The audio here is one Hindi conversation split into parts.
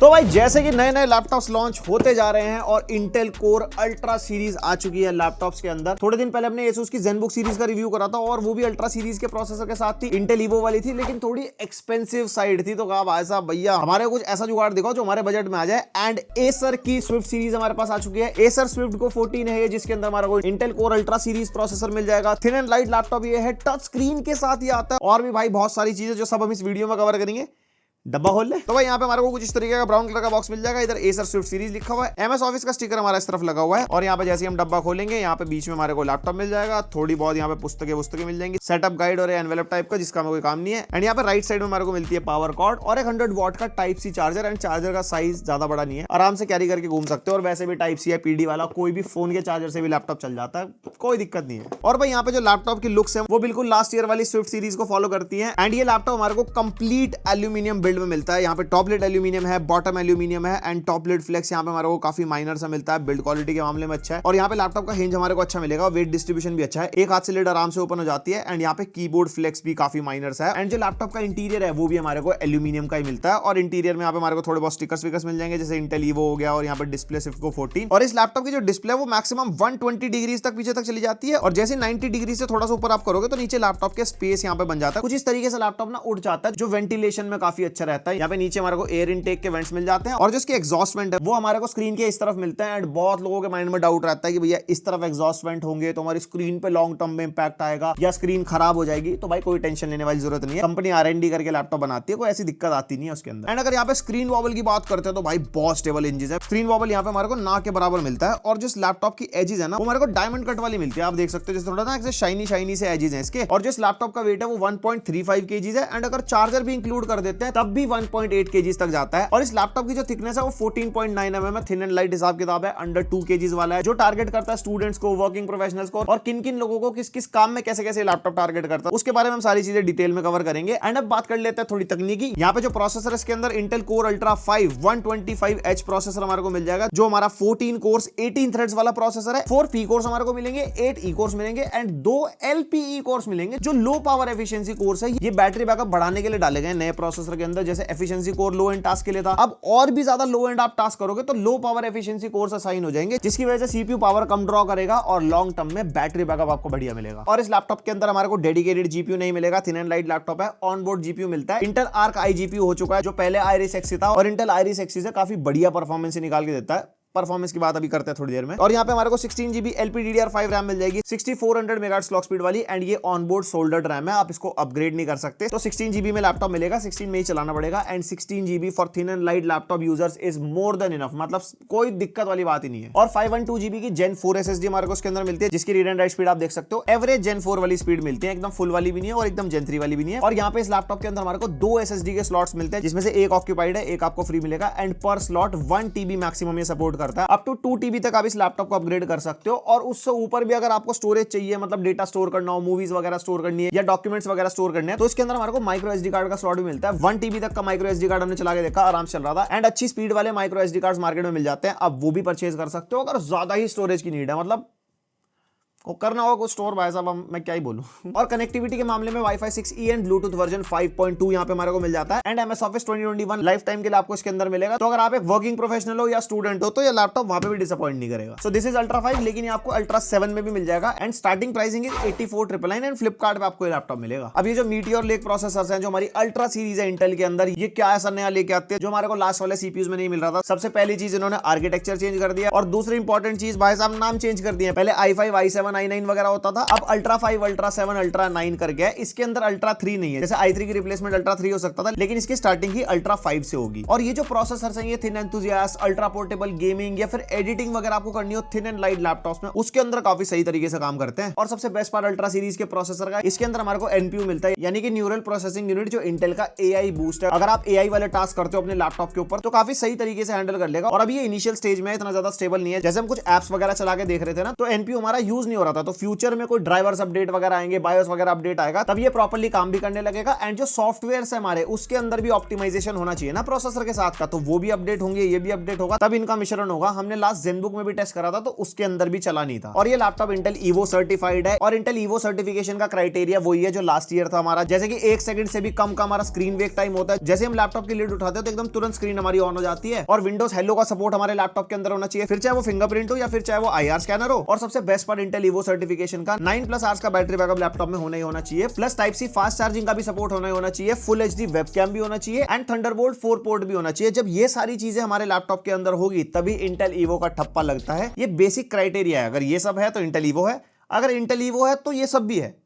तो भाई जैसे कि नए नए लैपटॉप्स लॉन्च होते जा रहे हैं और इंटेल कोर अल्ट्रा सीरीज आ चुकी है लैपटॉप्स के अंदर। थोड़े दिन पहले हमने एसुस की ज़ेनबुक सीरीज का रिव्यू करा था और वो भी अल्ट्रा सीरीज के प्रोसेसर के साथ थी। इंटेल ईवो वाली थी लेकिन थोड़ी एक्सपेंसिव साइड थी। तो कहा भाई साहब भैया हमारे कुछ ऐसा जुगाड़ दिखाओ जो हमारे बजट में आ जाए। एंड एसर की स्विफ्ट सीरीज हमारे पास आ चुकी है। एसर स्विफ्ट को 14 है जिसके अंदर हमारा को Intel Core Ultra series processor मिल जाएगा। थिन एंड लाइट लैपटॉप ये है, टच स्क्रीन के साथ ही आता है और भी भाई बहुत सारी चीजें जो सब हम इस वीडियो में कवर करेंगे। डब्बा खोल ले तो भाई यहाँ पे हमारे को कुछ इस तरीके का ब्राउन कलर का बॉक्स मिल जाएगा। इधर एसर स्विफ्ट सीरीज लिखा हुआ है, एमएस ऑफिस का स्टिकर हमारा इस तरफ लगा हुआ है और यहाँ पे जैसे हम डब्बा खोलेंगे यहाँ पे बीच में हमारे को लैपटॉप मिल जाएगा। थोड़ी बहुत यहाँ पे पुस्तकें मिल जाएंगी, सेटअप गाइड और एनवेलप टाइप का जिसका हमें कोई काम नहीं है। एंड यहाँ पे राइट साइड में हमारे को मिलती है पावर कॉर्ड और एक 100 वॉट का type C charger. And charger का साइज ज्यादा बड़ा नहीं है, आराम से कैरी करके घूम सकते हो और वैसे भी टाइप सी या पीडी वाला कोई भी फोन के चार्जर से भी लैपटॉप चल जाता है, कोई दिक्कत नहीं है। और भाई यहाँ पे जो लैपटॉप की लुक्स है वो बिल्कुल लास्ट ईयर वाली स्विफ्ट सीरीज को फॉलो करती है। एंड ये लैपटॉप हमारे को कंप्लीट एल्यूमिनियम बिल्ड में मिलता है। यहाँ पे टॉप लिड एल्यूमिनियम है, बॉटम एल्यूमिनियम है एंड टॉप लिड फ्लेक्स यहाँ पे हमारे को काफी माइनर सा मिलता है। बिल्ड क्वालिटी के मामले में अच्छा है और यहाँ पे लैपटॉप का हिंज हमारे को अच्छा मिलेगा। वेट डिस्ट्रीब्यूशन भी अच्छा है, एक हाथ से लिड आराम से ओपन हो जाती है। एंड यहाँ पे कीबोर्ड फ्लेक्स भी काफी माइनर सा है। एंड जो लैपटॉप का इंटीरियर है वो भी हमारे को एल्यूमिनियम का ही मिलता है और इंटीरियर में यहाँ पे हमारे को थोड़े बहुत स्टिकर्स मिल जाएंगे जैसे इंटेल ईवो हो गया और यहाँ पे डिस्प्ले स्विफ्ट को 14। और इस लैपटॉप की जो डिस्प्ले है वो मैक्सिमम 120 डिग्रीज तक पीछे तक चली जाती है और जैसे 90 डिग्री से थोड़ा सा ऊपर आप करोगे तो नीचे लैपटॉप के स्पेस यहाँ पे बन जाता है। कुछ इस तरीके से लैपटॉप ना उड़ जाता है जो वेंटिलेशन में काफी अच्छा रहता है। यहाँ पे नीचे हमारे को एयर इनटेक के वेंट्स मिल जाते हैं और जो इसके एग्जॉस्ट वेंट है वो हमारे को स्क्रीन के इस तरफ मिलते हैं। एंड बहुत लोगों के माइंड में डाउट रहता है कि भैया इस तरफ एग्जॉस्ट वेंट होंगे तो हमारी स्क्रीन पे लॉन्ग टर्म में इंपैक्ट आएगा या स्क्रीन खराब हो जाएगी। तो भाई कोई टेंशन लेने वाली जरूरत नहीं है, कंपनी R&D करके लैपटॉप बनाती है, कोई ऐसी दिक्कत आती नहीं है उसके अंदर। एंड अगर यहाँ पे स्क्रीन वॉबल की बात करते हैं तो भाई बहुत स्टेबल इंजन है। स्क्रीन वॉबल यहाँ पे हमारे को ना के बराबर मिलता है और जिस लैपटॉप की एजेस है ना वो हमारे को डायमंड कट वाली मिलती है। आप देख सकते हो जैसे थोड़ा ना शाइनी से एजेस है इसके। और जिस लैपटॉप का वेट है वो 1.35 kg है एंड अगर चार्जर भी इंक्लूड कर देते हैं तब भी 1.8 kg तक जाता है। और इस लैपटॉप की जो थिकनेस है वो 14.9 mm है, थिन एंड लाइट हिसाब किताब है, अंडर 2 kg वाला है जो टारगेट करता है स्टूडेंट्स को, वर्किंग प्रोफेशनल्स को और किन किन लोगों को किस किस काम में कैसे कैसे लैपटॉप टारगेट करता है उसके बारे में हम सारी चीजें डिटेल में कवर करेंगे। एंड अब बात कर लेते हैं थोड़ी तकनीकी। यहाँ पे जो प्रोसेसर इसके अंदर Intel Core ultra 5 125H processor हमारे को मिल जाएगा जो हमारा 14 कोर्स 18 थ्रेड्स वाला प्रोसेसर है। 4 P कोर्स हमारे को मिलेंगे, 8 E कोर्स मिलेंगे एंड 2 LPE कोर्स मिलेंगे जो लो पावर एफिशिएंसी कोर्स है। ये बैटरी बैकअप बढ़ाने के लिए डाले गए नए प्रोसेसर के अंदर। जैसे efficiency core low and task के लिए था, अब और भी ज्यादा लो एंड आप टास्क करोगे तो low power efficiency course assign हो जाएंगे जिसकी वजह से CPU पावर कम ड्रॉ करेगा और लॉन्ग टर्म में बैटरी बैकअप आपको बढ़िया मिलेगा। और इस लैपटॉप के अंदर हमारे को डेडिकेटेड GPU नहीं मिलेगा, थिन एंड लाइट लैपटॉप है, ऑन बोर्ड GPU मिलता है। इंटेल आर्क iGPU हो चुका है जो पहले Iris Xe था और इंटेल Iris Xe से काफी बढ़िया परफॉर्मेंस निकाल के देता है। परफॉर्मेंस की बात अभी करते हैं थोड़ी देर में। और यहाँ पे हमारे को 16 GB LPDDR5 रैम मिल जाएगी, 6400 मेगाहर्ट्ज क्लॉक स्पीड वाली एंड ये ऑनबोर्ड सोल्डर्ड रैम है, आप इसको अपग्रेड नहीं कर सकते। तो 16 GB में लैपटॉप मिलेगा, 16 में ही चलाना पड़ेगा। And 16 GB for thin and light laptop users is more than enough, मतलब कोई दिक्कत वाली बात ही नहीं है। और 512 GB की Gen 4 SSD हमारे को इसके अंदर मिलती है जिसकी रीड एंड राइट स्पीड आप देख सकते हो एवरेज Gen 4 वाली स्पीड मिलती है, एकदम फुल वाली भी नहीं है और एकदम Gen 3 वाली भी नहीं है। और यहाँ पे इस लैपटॉप के अंदर हमारे को 2 SSD के स्लॉट्स मिलते हैं जिसमें से एक ऑक्यूपाइड है, एक आपको फ्री मिलेगा। एंड पर स्लॉट 1 TB मैक्सिमम ये सपोर्ट करता है, अप टू 2 TB तक आप इस लैपटॉप को अपग्रेड कर सकते हो। और उससे ऊपर भी अगर आपको स्टोरेज चाहिए, मतलब डेटा स्टोर करना हो, मूवीज वगैरह स्टोर करनी है या डॉक्यूमेंट्स वगैरह स्टोर करने हैं तो इसके अंदर हमारे को माइक्रो SD कार्ड का स्लॉट भी मिलता है। 1 TB तक का माइक्रो SD कार्ड हमने चला के देखा, आराम से चल रहा था। एंड अच्छी स्पीड वाले माइक्रो SD कार्ड्स मार्केट में मिल जाते हैं, अब वो भी परचेज कर सकते हो अगर ज्यादा ही स्टोरेज की नीड है, मतलब को करना होगा कुछ स्टोर भाई साहब, मैं क्या ही बोलूं। और कनेक्टिविटी के मामले में Wi-Fi 6E and Bluetooth version 5.2 यहाँ पे हमारे को मिल जाता है। And MS Office 2021 life time के लिए आपको इसके अंदर मिलेगा। तो अगर आप एक वर्किंग प्रोफेशनल हो या स्टूडेंट हो तो ये लैपटॉप वहां पे भी डिसअपॉइंट नहीं करेगा। सो दिस इज अल्ट्रा 5, लेकिन ये आपको अल्ट्रा 7 में भी मिल जाएगा। And starting pricing is 84,999 and Flipkart पे आपको ये लैपटॉप मिलेगा। अब ये जो मीटियोर लेक प्रोसेसर्स हैं जो हमारी अल्ट्रा सीरीज है इंटेल के अंदर, ये क्या ऐसा नया लेके आते हैं जो हमारे को लास्ट वाले CPUs में नहीं मिल रहा था। सबसे पहली चीज इन्होंने आर्किटेक्चर चेंज कर दिया और दूसरी इंपॉर्टेंट चीज भाई साहब नाम चेंज कर दिया। पहले i5 i7 i9 वगैरह होता था, अब अल्ट्रा 5 अल्ट्रा 7 अल्ट्रा 9 कर गया। इसके अंदर अल्ट्रा 3 नहीं है, जैसे i3 की रिप्लेसमेंट अल्ट्रा 3 हो सकता था लेकिन इसकी स्टार्टिंग ही अल्ट्रा 5 से होगी। और ये जो प्रोसेसर्स हैं ये thin enthusiast, ultra portable, gaming या फिर एडिटिंग वगैरह आपको करनी हो थिन एंड लाइट लैपटॉप्स में, उसके अंदर काफी सही तरीके से काम करते हैं। और सबसे बेस्ट पार्ट अल्ट्रा सीरीज के प्रोसेसर का, इसके अंदर हमारे को NPU मिलता है, यानी कि न्यूरल प्रोसेसिंग यूनिट, जो इंटेल का AI बूस्ट है। अगर आप AI वाले टास्क करते हो अपने लैपटॉप के ऊपर तो काफी सही तरीके से हैंडल कर लेगा। और अभी ये इनिशियल स्टेज में इतना ज्यादा स्टेबल नहीं है, जैसे हम कुछ एप्स वगैरह चला के देख रहे थे ना तो NPU हमारा यूज नहीं हो रहा था, तो फ्यूचर में कोई ड्राइवर्स अपडेट वगैरह आएंगे, बायोस वगैरह अपडेट आएगा, तब ये प्रॉपर्ली काम भी करने लगेगा। एंड जो सॉफ्टवेयर है हमारे, उसके अंदर भी ऑप्टिमाइजेशन होना चाहिए ना प्रोसेसर के साथ का, तो वो भी अपडेट होंगे, ये भी अपडेट होगा, तब इनका मिश्रण होगा। हमने लास्ट ज़ेनबुक में भी टेस्ट करा था, तो उसके अंदर भी चला नहीं था। और ये लैपटॉप इंटेल ईवो सर्टिफाइड है, और इंटेल ईवो सर्टिफिकेशन का क्राइटेरिया वही है जो लास्ट ईयर था हमारा, जैसे कि 1 सेकंड से भी कम का हमारा स्क्रीन वेक टाइम होता है। जैसे हम लैपटॉप की लिड उठाते हैं तो एकदम तुरंत स्क्रीन हमारी ऑन हो जाती है। और विंडोज हेलो का सपोर्ट हमारे लैपटॉप के अंदर होना चाहिए, फिर चाहे वो फिंगरप्रिंट हो या फिर चाहे वो IR स्कैनर हो। और सबसे best part Intel evo certification का 9+ आवर्स का बैटरी बैकअप लैपटॉप में होना ही होना चाहिए, plus type C fast charging का भी सपोर्ट होना ही होना चाहिए, फुल HD वेबकैम भी होना चाहिए, एंड थंडरबोल्ट 4 पोर्ट भी होना चाहिए। जब ये सारी चीजें हमारे लैपटॉप के अंदर होगी तभी इंटेल ईवो का ठप्पा लगता है। ये बेसिक क्राइटेरिया है, अगर ये सब है तो इंटेल ईवो है, अगर इंटेल ईवो है तो ये सब भी है,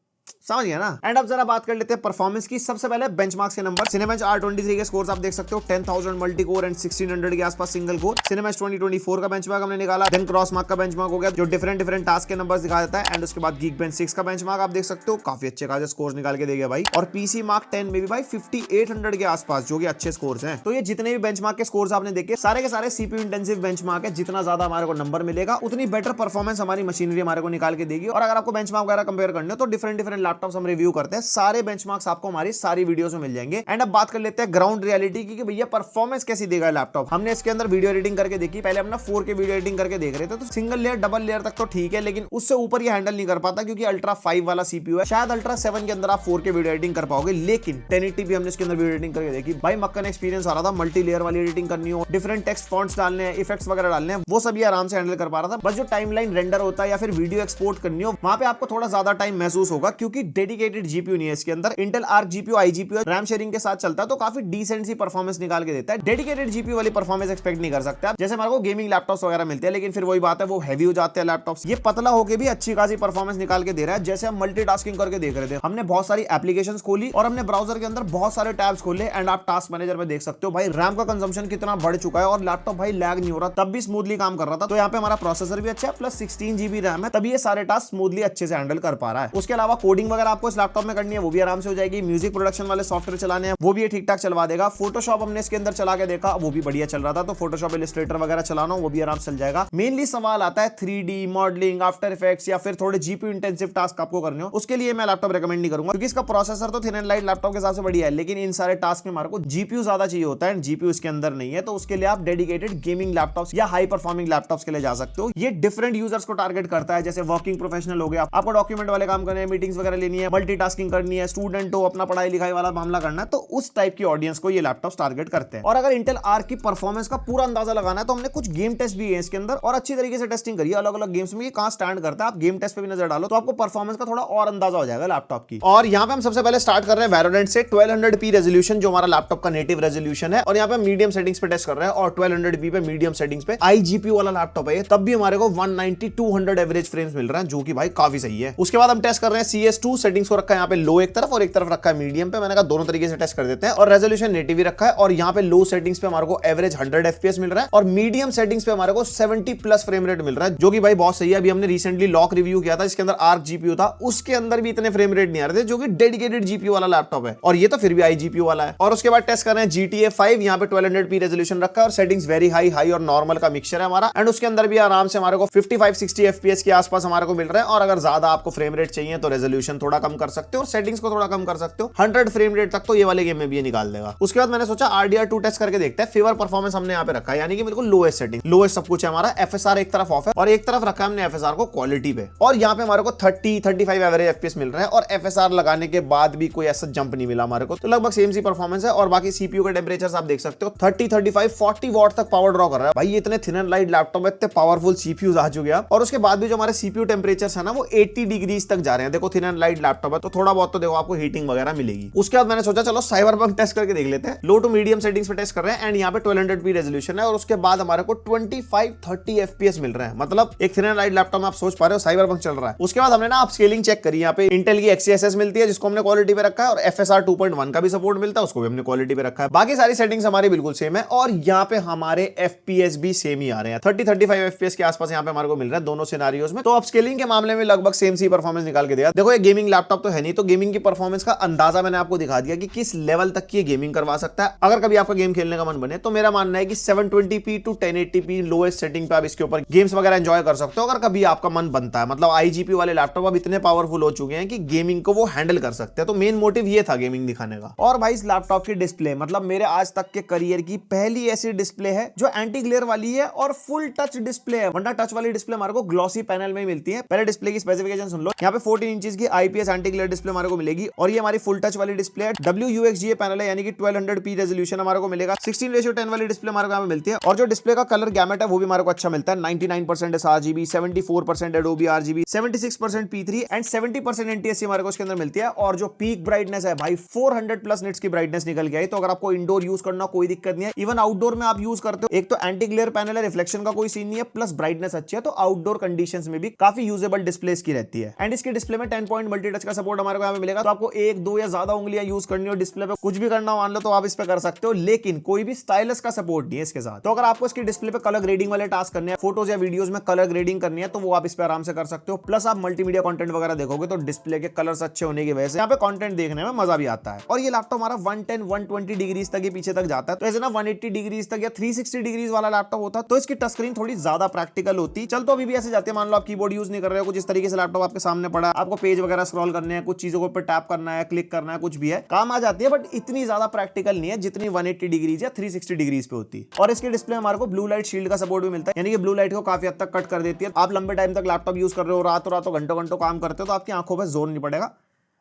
समझ गया ना। एंड अब जरा बात कर लेते हैं परफॉर्मेंस की। सबसे पहले बेंचमार्क्स के नंबर। सिनेबेंच R23 के स्कोर्स आप देख सकते हो, 10,000 मल्टी कोर एंड 1600 के आसपास सिंगल कोर। सिनेबेंच 2024 का बेंचमार्क हमने निकाला, देन क्रॉसमार्क का बेंचमार्क हो गया जो डिफरेंट टास्क के नंबर्स दिखा देता है। एंड उसके बाद गीकबेंच 6 का बेंचमार्क आप देख सकते हो, काफी अच्छे खासे स्कोर्स निकाल के देगा भाई। और PC मार्क 10 में भी भाई 5800 के आसपास, जो कि अच्छे स्कोर्स हैं। तो ये जितने भी बेंचमार्क के स्कोर्स आपने देखे, सारे के सारे CPU इंटेंसिव बेंचमार्क है। जितना ज्यादा हमारे को नंबर मिलेगा, उतनी बेटर परफॉर्मेंस हमारी मशीनरी हमारे को निकाल के देगी। और अगर आपको बेंचमार्क वगैरह कंपेयर करने हो तो डिफरेंट लैपटॉप्स हम रिव्यू करते हैं, सारे बेंचमार्क्स आपको हमारी सारी वीडियोस में मिल जाएंगे। एंड अब बात कर लेते हैं ग्राउंड रियलिटी की कि भैया परफॉर्मेंस कैसी देगा लैपटॉप। हमने इसके अंदर वीडियो एडिटिंग करके देखी, पहले हम 4K वीडियो एडिटिंग करके देख रहे थे, तो सिंगल लेयर डबल लेयर तक तो ठीक है, लेकिन उससे ऊपर ये हैंडल नहीं कर पाता क्योंकि अल्ट्रा 5 वाला CPU है। शायद अल्ट्रा 7 के अंदर आप 4K वीडियो एडिटिंग कर पाओगे, लेकिन 1080p हमने इसके अंदर वीडियो एडिटिंग करके देखी भाई, मक्कन एक्सपीरियंस आ रहा था। मल्टी लेयर वाली एडिटिंग करनी हो, डिफरेंट टेक्स्ट फॉन्ट्स डालने हैं, इफेक्ट्स वगैरह डालने हैं, वो सब ये आराम से हैंडल कर पा रहा था। बस जो टाइमलाइन रेंडर होता है या फिर वीडियो एक्सपोर्ट करनी हो, वहां पे आपको थोड़ा ज्यादा टाइम महसूस होगा, क्योंकि डेडिकेटेड GPU नहीं है इसके अंदर। Intel arc GPU iGPU RAM sharing के साथ चलता है, तो काफी डिसेंट सी परफॉर्मेंस निकाल के देता है। डेडिकेटेड GPU वाली परफॉर्मेंस एक्सपेक्ट नहीं कर सकते आप, जैसे हमारे को गेमिंग लैपटॉप्स वगैरह मिलते हैं, लेकिन फिर वही बात है, वो हैवी हो जाते हैं लैपटॉप्स। ये पतला होकर भी अच्छी खासी परफॉर्मेंस निकाल के दे रहा है। जैसे हम मल्टीटास्किंग करके देख रहे थे, हमने बहुत सारी एप्लीकेशंस खोली और हमने ब्राउजर के अंदर बहुत सारे टैब्स खोले, एंड आप टास्क मैनेजर में देख सकते हो भाई रैम का कंजम्पशन कितना बढ़ चुका है, और लैपटॉप भाई लैग नहीं हो रहा, तब भी स्मूथली काम कर रहा था। तो यहाँ पे हमारा प्रोसेसर भी अच्छा है, प्लस 16 GB रैम है, तभी ये सारे टास्क स्मूथली अच्छे से हैंडल कर पा रहा है। उसके अलावा कोडिंग वगैरह आपको इस लैपटॉप में करनी है, वो भी आराम से हो जाएगी। म्यूजिक प्रोडक्शन वाले सॉफ्टवेयर चलाने हैं, वो भी ये ठीक ठाक चलवा देगा। फोटोशॉप हमने इसके अंदर चला के देखा, वो भी बढ़िया चल रहा था, तो फोटोशॉप इलस्ट्रेटर वगैरह चलाना, वो भी आराम से चल जाएगा। मेनली सवाल आता है 3D मॉडलिंग, आफ्टर इफेक्ट्स या फिर थोड़े GPU इंटेंसिव टास्क आपको करने हो, उसके लिए मैं लैपटॉप रेकमेंड नहीं करूंगा, क्योंकि इसका प्रोसेसर तो थिन एंड लाइट लैपटॉप के हिसाब से बढ़िया है, लेकिन इन सारे टास्क में हमारे को GPU ज्यादा चाहिए होता है, GPU इसके अंदर नहीं है। तो उसके लिए आप डेडिकेटेड गेमिंग लैपटॉप्स या हाई परफॉर्मिंग लैपटॉप्स के लिए जा सकते हो। ये डिफरेंट यूजर्स को टारगेट करता है, जैसे वर्किंग प्रोफेशनल हो गया, आपको डॉक्यूमेंट वाले काम करने हैं, मीटिंग्स वगैरह लेनी है, मल्टीटास्किंग करनी है, स्टूडेंट हो, अपना पढ़ाई लिखाई वाला मामला करना है, तो उस टाइप की ऑडियंस को ये लैपटॉप टारगेट करते हैं। और अगर इंटेल आर्क की परफॉर्मेंस का पूरा अंदाजा लगाना है, तो हमने कुछ गेम टेस्ट भी है इसके अंदर, और अच्छी तरीके से टेस्टिंग करिए अलग अलग गेम्स में, ये कहां स्टैंड करता है। आप गेम टेस्ट पे भी नजर डालो तो आपको परफॉर्मेंस का थोड़ा और अंदाजा हो जाएगा लैपटॉप की। और यहाँ पे हम सबसे पहले स्टार्ट कर रहे हैं वैलोरेंट से। 1200p रेजोल्यूशन जो हमारा लैपटॉप का नेटिव रेजोल्यूशन है, और यहाँ पे मीडियम सेटिंग्स पे टेस्ट कर रहे हैं, और 1200p पे मीडियम सेटिंग्स पे iGPU वाला लैपटॉप है, तब भी हमारे को 190-200 एवरेज फ्रेम्स मिल रहा है, जो कि भाई काफी सही है। उसके बाद हम टेस्ट कर रहे हैं CS2 सेटिंग्स को रखा है यहाँ पे लो एक तरफ, और एक तरफ रखा है मीडियम पे। मैंने कहा दोनों तरीके से टेस्ट कर देते हैं। और रेजोल्यूशन नेटिव ही रखा है, और यहाँ पे लो सेटिंग्स पे हमारे को एवरेज 100 FPS मिल रहा है, और मीडियम सेटिंग्स पे हमारे को 70+ फ्रेम रेट मिल रहा है, जो कि भाई बहुत सही है। अभी हमने रिसेंटली लॉक रिव्यू किया था, जिसके अंदर आर्क GPU था, उसके अंदर भी इतने फ्रेम रेट नहीं आ रहे थे, जो कि डेडिकेटेड GPU वाला लैपटॉप है, और ये तो फिर भी iGPU वाला है। और उसके बाद टेस्ट कर रहे हैं GTA 5, यहाँ पे 1200p रेजोल्यूशन रखा है, और सेटिंग्स वेरी हाई और नॉर्मल का मिक्सचर है हमारा, एंड उसके अंदर भी आराम से हमारे को 55-60 FPS के आसपास हमारे को मिल रहा है। और अगर ज्यादा आपको फ्रेम रेट चाहिए तो रेजोल्यूशन थोड़ा कम कर सकते हो, और सेटिंग्स को थोड़ा कम कर सकते हो। 100 फ्रेम रेट तक तो ये वाले गेम में भी ये निकाल देगा। उसके बाद मैंने सोचा RDR2 टेस्ट करके देखते हैं। फेवर परफॉर्मेंस हमने यहाँ पे रखा है, यानी कि बिल्कुल लोएस्ट सेटिंग, लोएस्ट सब कुछ है हमारा। FSR एक तरफ ऑफ है, और एक तरफ रखा है हमने FSR को क्वालिटी पे, और यहाँ पे हमारे को 30-35 एवरेज FPS मिल रहा है, और FSR लगाने के बाद भी कोई ऐसा जंप नहीं मिला हमारे को, तो लगभग सेम सी परफॉर्मेंस है। और बाकी CPU के टेम्परेचर आप देख सकते हो, 30-35-40 वॉट तक पावर ड्रॉ कर रहा है भाई। ये इतने थिन एंड लाइट लैपटॉप में इतने पावरफुल CPUs आ चुके हैं। और उसके बाद भी जो हमारे CPU टेम्परेचर्स है ना, वो 80 डिग्रीज तक जा रहे हैं। देखो थिन एंड लाइट लैपटॉप है, तो थोड़ा बहुत तो देखो आपको हीटिंग वगैरह मिलेगी। उसके बाद मैंने सोचा चलो साइबरपंक टेस्ट करके देख लेते हैं। लो टू मीडियम सेटिंग्स पे टेस्ट कर रहे हैं, एंड यहाँ पे 1200p रेजोल्यूशन है, और उसके बाद हमारे को 25-30 FPS मिल रहे हैं। मतलब एक थिन एंड लाइट लैपटॉप में आप सोच पा रहे हो साइबरपंक चल रहा है। उसके बाद हमने ना आप स्केलिंग चेक करी, यहाँ पे इंटेल की XeSS मिलती है, जिसको हमने क्वालिटी पे रखा है, और FSR 2.1 का भी सपोर्ट मिलता है, उसको भी हमने क्वालिटी पे रखा है। बाकी सारी सेटिंग्स हमारी बिल्कुल सेम है, और यहाँ पे हमारे FPS भी सेम ही आ रहे हैं, 30-35 FPS के आसपास यहाँ पे हमारे को मिल रहा है दोनों सिनारियोस में। तो अपस्केलिंग के मामले में लगभग सेम सी परफॉर्मेंस निकाल के दिया। देखो एक गेमिंग लैपटॉप तो है नहीं, तो गेमिंग की परफॉर्मेंस का अंदाजा मैंने आपको दिखा दिया कि किस लेवल तक की गेमिंग करवा सकता है। अगर कभी आपका गेम खेलने का मन बने तो मेरा मानना है कि 720p to 1080p lowest setting पे आप इसके ऊपर गेम्स वगैरह एंजॉय कर सकते हो, अगर कभी आपका मन बनता है। मतलब IGP वाले लैपटॉप अब इतने पावरफुल हो चुके हैं कि गेमिंग को वो हैंडल कर सकते हैं, तो मेन मोटिव ये था गेमिंग दिखाने का। और भाई इस लैपटॉप की डिस्प्ले मतलब मेरे आज तक के करियर की पहली ऐसी डिस्प्ले है जो एंटी ग्लेयर वाली है और फुल टच डिस्प्ले है, वरना टच वाली डिस्प्ले हमारे को ग्लॉसी पैनल में ही मिलती है। पहले डिस्प्ले की स्पेसिफिकेशन सुन लो, यहाँ पे 14 इंचेस की IPS एंटी ग्लेयर डिस्प्ले हमारे को मिलेगी और ये हमारी फुल टच वाली डिस्प्ले है। WUXGA पैनल है, यानी कि 1200p रेजोल्यूशन हमारे को मिलेगा। 16:10 वाली डिस्प्ले हमारे को यहाँ पे मिलती है और जो डिस्प्ले का कलर गैमेट है वो भी हमारे को अच्छा मिलता है। 99% sRGB, 74% Adobe RGB, 76% P3 and 70% NTSC हमारे को इसके अंदर मिलती है। और जो पीक ब्राइटनेस है भाई 400 प्लस निट्स की ब्राइटनेस निकल के आई, तो अगर आपको इंडोर यूज करना कोई दिक्कत नहीं है, इवन आउटडोर में आप यूज करते हो, एक तो एंटी ग्लेयर पैनल है, रिफ्लेक्शन का कोई सीन नहीं है, प्लस ब्राइटनेस अच्छी है, तो आउटडोर कंडीशंस में भी काफी यूजेबल डिस्प्ले की रहती है। एंड इसके डिस्प्ले में 10 पॉइंट मल्टी टच का सपोर्ट हमारे को यहाँ पे मिलेगा, तो आपको एक दो या ज्यादा उंगलियां यूज करनी हो डिस्प्ले पे, कुछ भी करना मान लो तो आप इस पे कर सकते हो, लेकिन कोई भी स्टाइलस का सपोर्ट नहीं है इसके साथ। तो अगर आपको इसकी डिस्प्ले पे कलर ग्रेडिंग वाले टास्क करने हैं, फोटोज या वीडियोस में कलर ग्रेडिंग करनी है, तो वो आप इस पे आराम से कर सकते हो। प्लस आप मल्टीमीडिया कंटेंट वगैरह देखोगे तो डिस्प्ले के कलर्स अच्छे होने की वजह से यहाँ पे कंटेंट देखने में मजा भी आता है। और ये लैपटॉप हमारा 110-120 डिग्रीज तक ही पीछे तक जाता है, तो ऐसे ना 180 डिग्रीज तक या 360 डिग्रीज वाला लैपटॉप होता तो इसकी टच स्क्रीन थोड़ी ज्यादा प्रैक्टिकल होती। चल तो अभी भी ऐसे जाते हैं, मान लो आप कीबोर्ड यूज नहीं कर रहे हो, कुछ इस तरीके से लैपटॉप आपके सामने पड़ा है, आपको पेज वगैरह स्क्रॉल करने हैं, कुछ चीजों के ऊपर टैप करना है, क्लिक करना है, कुछ भी है, काम आ जाती है, बट इतनी ज्यादा प्रैक्टिकल नहीं है जितनी 180 डिग्रीज या 360 डिग्रीज पे होती है। और इसकी डिस्प्ले हमारे को ब्लू लाइट शील्ड का सपोर्ट भी मिलता है, यानी कि ब्लू लाइट को काफी हद तक कट कर देती है। आप लंबे टाइम तक लैपटॉप यूज कर रहे हो, रातों घंटों काम करते हो, तो आपकी आंखों पर जोर नहीं पड़ेगा।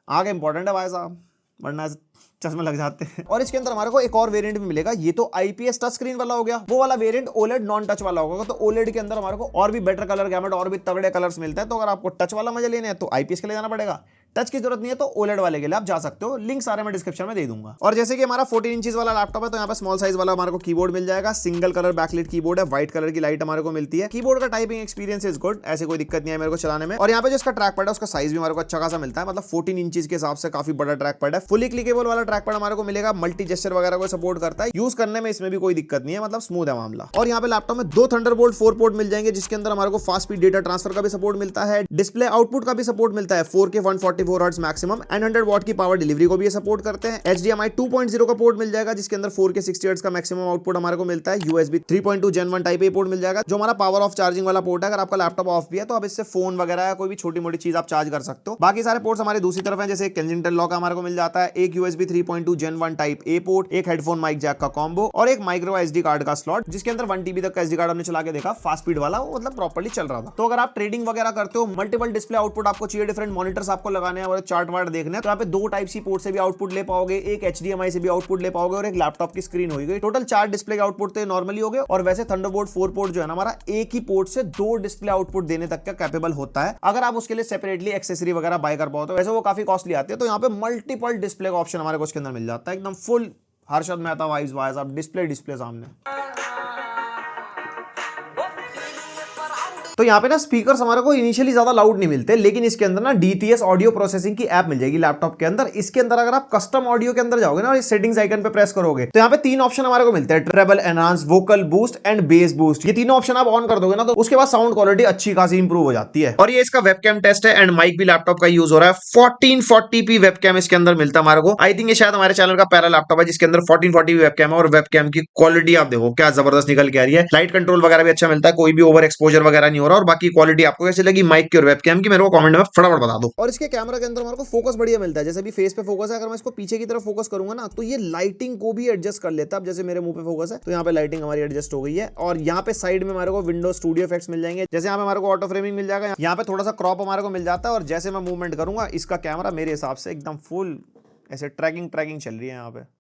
आगे इंपॉर्टेंट है भाई साहब, वरना चश्मे लग जाते हैं। और इसके अंदर हमारे को एक और वेरिएंट भी मिलेगा, ये तो IPS टच स्क्रीन वाला हो गया, वो वाला वेरिएंट OLED नॉन टच वाला होगा। तो OLED के अंदर हमारे को और भी बेटर कलर गैमेट और भी तगड़े कलर्स मिलता है। तो अगर आपको टच वाला मजा लेना है तो IPS के लिए जाना पड़ेगा, टच की जरूरत नहीं है तो OLED वाले के लिए आप जा सकते हो। लिंक सारे मैं डिस्क्रिप्शन में दे दूंगा। और जैसे कि हमारा 14 इंचेस वाला लैपटॉप है, तो यहाँ पे स्मॉल साइज वाला हमारे को कीबोर्ड मिल जाएगा, सिंगल कलर बैकलाइट कीबोर्ड है, व्हाइट कलर की लाइट हमारे को मिलती है। कीबोर्ड का टाइपिंग एक्सपीरियंस इज गुड, ऐसे कोई दिक्कत नहीं है मेरे को चलाने में। और यहाँ पे जो इसका ट्रैक पैड है उसका साइज भी हमारे को अच्छा खासा मिलता है, मतलब 14 इंचेस के हिसाब से काफी बड़ा ट्रैक पैड है। फुली क्लिकेबल वाला ट्रैक पैड हमारे को मिलेगा, मल्टी जेस्चर वगैरह को सपोर्ट करता है, यूज करने में इसमें भी कोई दिक्कत नहीं है, मतलब स्मूथ है मामला। और यहाँ पे लैपटॉप में 2 थंडरबोल्ट 4 पोर्ट मिल जाएंगे, जिसके अंदर हमारे को फास्ट स्पीड डेटा ट्रांसफर का भी सपोर्ट मिलता है, डिस्प्ले आउटपुट का भी सपोर्ट मिलता है, 4K 144 hertz maximum and 100 what की पावर डिलीवरी को भी ये सपोर्ट करते हैं। HDMI 2.0 का पोर्ट मिल जाएगा, जिसके अंदर 4K 60 हर्ट्ज का मैक्सिमम आउटपुट हमारे को मिलता है। USB 3.2 Gen 1 type A port मिल जाएगा, जो हमारा पावर ऑफ चार्जिंग वाला पोर्ट है। अगर आपका लैपटॉप ऑफ भी है तो आप इससे फोन वगैरह या कोई भी छोटी मोटी चीज आप चार्ज कर सकते हो। बाकी सारे पोर्ट्स हमारे दूसरी तरफ है, जैसे केंजिंगटन लॉक हमारे को मिल जाता है, एक USB 3.2 Gen 1 type A port, एक हेडफोन माइक जैक का कॉम्बो और एक माइक्रो SD कार्ड का स्लॉट, जिसके अंदर 1 TB तक का SD कार्ड हमने चला के देखा, फास्ट स्पीड वाला, वो मतलब प्रॉपर्ली चल रहा था। तो अगर आप ट्रेडिंग वगैरह करते हो, मल्टीपल डिस्प्ले आउटपुट आपको चाहिए, डिफरेंट मॉनिटर्स आपको लगाने हैं और चार्ट वार्ट देखने हैं, तो यहाँ पे 2 टाइप सी पोर्ट से भी आउटपुट ले पाओगे, एक HDMI से भी आउटपुट ले पाओगे और एक लैपटॉप की स्क्रीन हो गई। टोटल 4 डिस्प्ले के आउटपुट तो नॉर्मली हो गए। और वैसे थंडरबोल्ट 4 पोर्ट जो है ना हमारा, एक ही पोर्ट से 2 डिस्प्ले आउटपुट देने तक का कैपेबल होता है। अगर आप उसके लिए सेपरेटली एक्सेसरी वगैरह बाय कर पाओ तो वैसे वो काफी कॉस्टली आती है। तो यहाँ पे मल्टीपल डिस्प्ले का ऑप्शन हमारे को उसके अंदर मिल जाता है, एकदम full Harshad Mehta wise wise आप डिस्प्ले सामने। तो यहाँ पे ना स्पीकर्स हमारे को इनिशियली ज्यादा लाउड नहीं मिलते, लेकिन इसके अंदर ना DTS ऑडियो प्रोसेसिंग की ऐप मिल जाएगी लैपटॉप के अंदर। इसके अंदर अगर आप कस्टम ऑडियो के अंदर जाओगे ना और इस सेटिंग्स आइकन पे प्रेस करोगे तो यहाँ पे 3 ऑप्शन हमारे को मिलते हैं, treble, enhance, vocal boost and bass boost. ये तीनों ऑप्शन आप ऑन कर दोगे ना तो उसके बाद साउंड क्वालिटी अच्छी खासी इंप्रूव हो जाती है। और ये इसका वेबकैम टेस्ट है एंड माइक भी लैपटॉप का यूज हो रहा है। 1440p वेबकैम इसके अंदर मिलता है हमारे को। आई थिंक ये शायद हमारे चैनल का पहला लैपटॉप है जिसके अंदर 1440p वेबकैम है। और वेबकैम की क्वालिटी आप देखो क्या जबरदस्त निकल के आ रही है। लाइट कंट्रोल वगैरह भी अच्छा मिलता है, कोई भी ओवर एक्सपोजर वगैरह नहीं हो रहा। और बाकी क्वालिटी आपको कैसे लगी माइक की और वेबकैम की, मेरे को कमेंट में फटाफट बता दो। और इसके कैमरा के अंदर हमारे को फोकस बढ़िया मिलता है, जैसे भी फेस पे फोकस है, अगर मैं इसको पीछे की तरफ फोकस करूंगा ना तो ये लाइटिंग को भी एडजस्ट कर लेता है। अब जैसे मेरे मुंह पे फोकस है तो यहाँ पे लाइटिंग हमारी एडजस्ट हो गई है। और यहाँ पे साइड में हमारे को विंडो स्टूडियो इफेक्ट्स मिल जाएंगे, जैसे यहाँ पे हमारे को ऑटो फ्रेमिंग मिल जाएगा, यहाँ पे थोड़ा सा क्रॉप हमारे को मिल जाता है। और जैसे मैं मूवमेंट करूंगा इसका कैमरा मेरे हिसाब से एकदम फुल ऐसे ट्रैकिंग चल रही है यहाँ पे।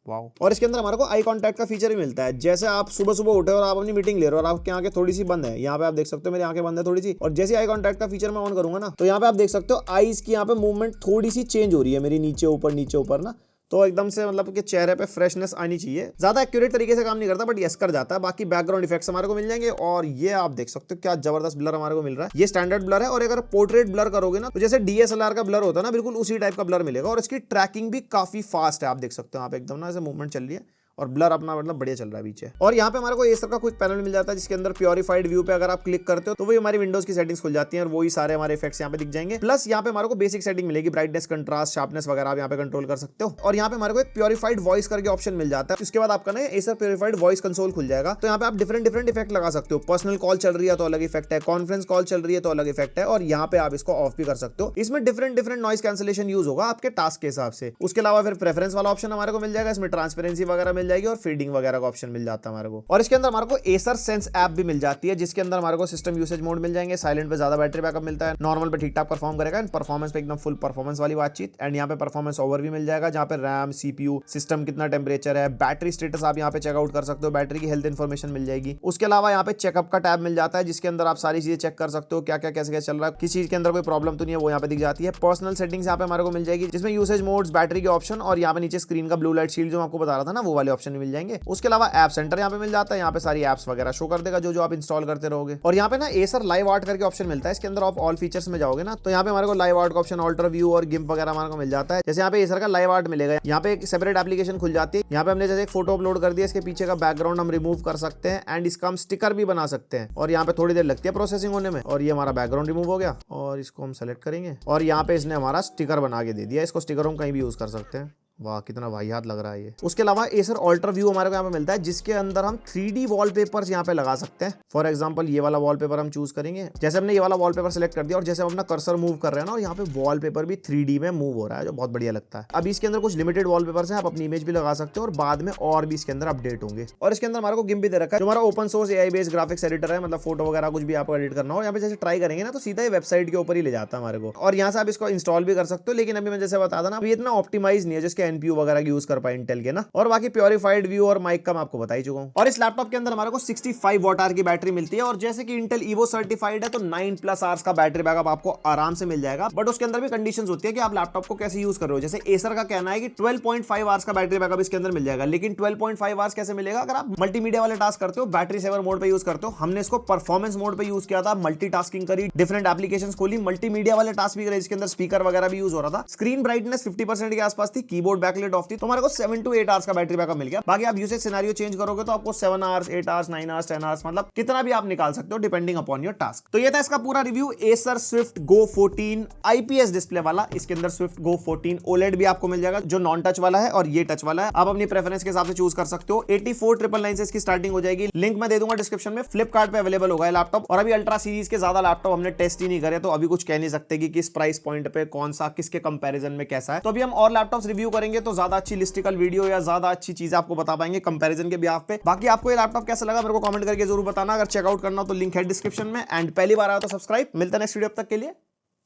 वाओ। और इसके अंदर हमारे को आई कांटेक्ट का फीचर भी मिलता है, जैसे आप सुबह सुबह उठे और आप अपनी मीटिंग ले रहे हो और आपकी आंखें थोड़ी सी बंद है, यहाँ पे आप देख सकते हो मेरी आंखें बंद है थोड़ी सी, और जैसे आई कांटेक्ट का फीचर मैं ऑन करूंगा ना तो यहाँ पे आप देख सकते हो आईज की यहाँ पे मूवमेंट थोड़ी सी चेंज हो रही है मेरी, नीचे ऊपर ना, तो एकदम से मतलब कि चेहरे पे फ्रेशनेस आनी चाहिए। ज्यादा एक्यूरेट तरीके से काम नहीं करता बट यस कर जाता है। बाकी बैकग्राउंड इफेक्ट्स हमारे को मिल जाएंगे। और ये आप देख सकते हो क्या जबरदस्त ब्लर हमारे को मिल रहा है, ये स्टैंडर्ड ब्लर है। और अगर पोर्ट्रेट ब्लर करोगे ना तो जैसे DSLR का ब्लर होता है ना, बिल्कुल उसी टाइप का ब्लर मिलेगा। और इसकी ट्रैकिंग भी काफी फास्ट है, आप देख सकते हो यहाँ पे एकदम ना ऐसे मूवमेंट चल रही है और ब्लर अपना मतलब बढ़िया चल रहा है पीछे। और यहाँ पे हमारे को एसर का क्विक पैनल मिल जाता है जिसके अंदर प्योरीफाइड व्यू पे अगर आप क्लिक करते हो तो वही हमारी विंडोज की सेटिंग्स खुल जाती हैं और वही सारे हमारे इफेक्ट्स यहाँ पे दिख जाएंगे। प्लस यहाँ पे हमारे को बेसिक सेटिंग मिलेगी, ब्राइटनेस, कंट्रास्ट, शार्पनेस वगैरह आप यहाँ पे कंट्रोल कर सकते हो। और यहाँ पे हमारे को एक प्योरीफाइड वॉइस करके ऑप्शन मिल जाता है। उसके बाद आपका ना एसर प्योरीफाइड वॉइस कंसोल खुल जाएगा। तो यहाँ पे आप डिफरेंट इफेक्ट लगा सकते हो। पर्सनल कॉल चल रही है तो अलग इफेक्ट है, कॉन्फ्रेंस कॉल चल रही है तो अलग इफेक्ट है, और यहाँ पे आप इसको ऑफ भी कर सकते हो। इसमें डिफरेंट नॉइस कैंसिलेशन यूज होगा आपके टास्क के हिसाब से। उसके अलावा फिर प्रेफरेंस वाला ऑप्शन हमारे को मिल जाएगा, इसमें ट्रांसपेरेंसी वगैरह मिल जाएगी और फीडिंग वगैरह का ऑप्शन मिल जाता है हमारे को। और इसके अंदर हमारे को एसर सेंस ऐप भी मिल जाती है जिसके अंदर हमारे को सिस्टम यूसेज मोड मिल जाएंगे। साइलेंट पे ज्यादा बैटरी बैकअप मिलता है, नॉर्मल पे ठीक ठाक परफॉर्म करेगा, एंड परफॉर्मेंस पे एकदम फुल परफॉर्मेंस वाली बातचीत। एंड यहाँ पे परफॉर्मेंस ओवर भी मिल जाएगा जहाँ पे रैम, सीपीयू, सिस्टम कितना टेम्परेचर है, बैटरी स्टेटस आप यहाँ पे चेकआउट कर सकते हो, बैटरी की हेल्थ इन्फॉर्मेशन मिल जाएगी। उसके अलावा यहाँ पे चेकअप का टैब मिल जाता है जिसके अंदर आप सारी चीजें चेक कर सकते हो, क्या क्या कैसे चल रहा है, किसी चीज के अंदर कोई प्रॉब्लम तो नहीं है, वो यहाँ पे दिख जाती है। पर्सनल सेटिंग्स यहाँ पे हमारे को मिल जाएगी जिसमें यूसेज मोड्स, बैटरी के ऑप्शन और यहाँ पे नीचे स्क्रीन का ब्लू लाइट शील्ड जो आपको बता रहा था ना, वो वाले ऑप्शन मिल जाएंगे। उसके अलावा ऐप सेंटर यहाँ पे मिल जाता है, यहाँ पे सारी एप्स वगैरह शो कर देगा जो आप इंस्टॉल करते रहोगे। और यहाँ पे ना एसर लाइव आर्ट करके ऑप्शन मिलता है। इसके अंदर आप ऑल फीचर्स में जाओगे ना तो यहाँ पे हमारे को लाइव आर्ट का ऑप्शन, अल्ट्रा व्यू और गिम्प वगैरह हमारे को मिल जाता है। जैसे यहाँ पे एसर का लाइव आर्ट मिलेगा, यहाँ पे एक सेपरेट एप्लीकेशन खुल जाती है। यहाँ पे हमने जैसे एक फोटो अपलोड कर दिया, इसके पीछे का बैकग्राउंड हम रिमूव कर सकते हैं एंड इसका हम स्टिकर भी बना सकते हैं। और यहाँ पे थोड़ी देर लगती है प्रोसेसिंग होने में। और ये हमारा बैकग्राउंड रिमूव हो गया और इसको हम सेलेक्ट करेंगे और यहाँ पे इसने हमारा स्टिकर बना के दे दिया। इसको स्टिकर हम कहीं भी यूज कर सकते हैं। वाह, कितना वाहियात लग रहा है ये। उसके अलावा एसर अल्ट्रा व्यू हमारे को यहाँ पे मिलता है जिसके अंदर हम 3D वॉलपेपर्स यहाँ पे लगा सकते हैं। फॉर एग्जांपल ये वाला वॉलपेपर हम चूज करेंगे। जैसे हमने ये वाला वॉलपेपर सेलेक्ट कर दिया और जैसे हम अपना कर्सर मूव कर रहे हैं ना, और यहाँ पे वॉलपेपर भी 3D में मूव हो रहा है जो बहुत बढ़िया लगता है। अभी इसके अंदर कुछ लिमिटेड वॉलपेपर्स हैं, आप अपनी इमेज भी लगा सकते हो और बाद में और भी इसके अंदर अपडेट होंगे। और इसके अंदर हमारे को गिम्प भी दे रखा है जो हमारा open source AI based graphics editor है। मतलब फोटो वगैरह कुछ भी आपको एडिट करना हो, यहाँ पे जैसे ट्राई करेंगे ना तो सीधा ही वेबसाइट के ऊपर ही ले जाता है हमारे को। और यहाँ से आप इसको इंस्टॉल भी कर सकते हो। लेकिन अभी मैं जैसे बता था ना, अभी इतना ऑप्टिमाइज नहीं है जिसके NPU वगैरह यूज कर पाए इंटेल के ना। और बाकी प्योरीफाइड व्यू और माइक का मैं आपको बता ही चुका हूं। और इस लैपटॉप के अंदर हमारे को 65 वॉट आवर की बैटरी मिलती है। और जैसे कि इंटेल ईवो सर्टिफाइड है तो 9+ आवर्स का बैटरी बैकअप आपको आराम से मिल जाएगा। बट उसके अंदर भी कंडीशंस होती है कि आप लैपटॉप को कैसे यूज कर रहे हो। जैसे एसर का कहना है कि 12.5 आवर्स का बैटरी बैकअप इसके अंदर मिल जाएगा। लेकिन 12.5 आवर्स कैसे मिलेगा? अगर आप मल्टीमीडिया वाले टास्क करते हो, बैटरी सेवर मोड पे यूज करते हो। हमने इसको परफॉर्मेंस मोड पे यूज किया था, मल्टीटास्किंग करी, डिफरेंट एप्लीकेशंस खोली, मल्टीमीडिया वाले टास्क भी करे, इसके अंदर स्पीकर वगैरह भी यूज हो रहा था। स्क्रीन ब्राइटनेस 50% के आसपास थी, कीबोर्ड बैकलाइट ऑफ थी। तो हमारे को 7 to 8 आवर्स का बैटरी बैकअप मिल गया। बाकी आप यूसेज सिनेरियो चेंज करोगे तो आपको 7 आवर्स, 8 आवर्स, 9 आवर्स, 10 आवर्स, मतलब कितना भी आप निकाल सकते हो डिपेंडिंग अपॉन योर टास्क। तो ये था इसका पूरा रिव्यू एसर स्विफ्ट गो 14 IPS डिस्प्ले वाला। इसके अंदर स्विफ्ट गो 14 OLED भी आपको मिल जाएगा जो नॉन टच वाला है और ये टच वाला है। आप अपनी प्रेफरेंस के हिसाब से चूज कर सकते हो। 84,999 से इसकी स्टार्टिंग हो जाएगी। लिंक मैं दे दूंगा डिस्क्रिप्शन में। फ्लिपकार्ट पे अवेलेबल होगा लैपटॉप। और अभी अल्ट्रा सीरीज के ज्यादा लैपटॉप हमने टेस्ट ही नहीं करे तो अभी कुछ कह नहीं सकते कि किस प्राइस पॉइंट पे कौन सा किसके कंपैरिजन में कैसा है। तो अभी हम और लैपटॉप्स रिव्यू करेंगे तो ज्यादा अच्छी लिस्टिकल वीडियो या ज्यादा अच्छी चीज आपको बता पाएंगे कंपैरिजन के बिहाफ पे। बाकी आपको ये लैपटॉप कैसा लगा मेरे को कमेंट करके जरूर बताना। अगर चेकआउट करना हो तो लिंक है डिस्क्रिप्शन में। एंड पहली बार आया तो सब्सक्राइब। मिलता है नेक्स्ट वीडियो, अब तक के लिए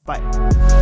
बाय।